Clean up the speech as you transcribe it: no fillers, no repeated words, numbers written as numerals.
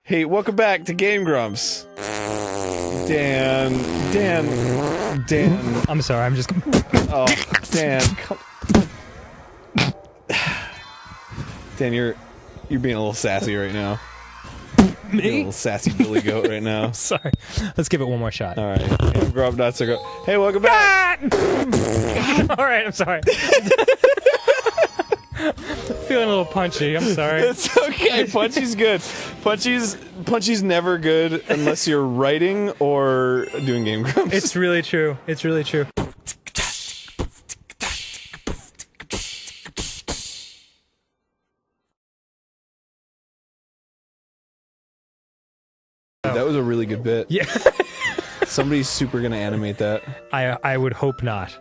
Hey, welcome back to Game Grumps. Dan. I'm sorry, I'm just... Oh, Dan. Dan, you're being a little sassy right now. Me? You're a little sassy Billy Goat right now. Sorry. Let's give it one more shot. All right. Game Grump, not so go. Hey, welcome back. Alright, I'm sorry. Feeling a little punchy, I'm sorry. It's okay. Punchy's good. Punchy's never good unless you're writing or doing Game Grumps. It's really true. It's really true. That was a really good bit. Yeah. Somebody's super gonna animate that. I would hope not.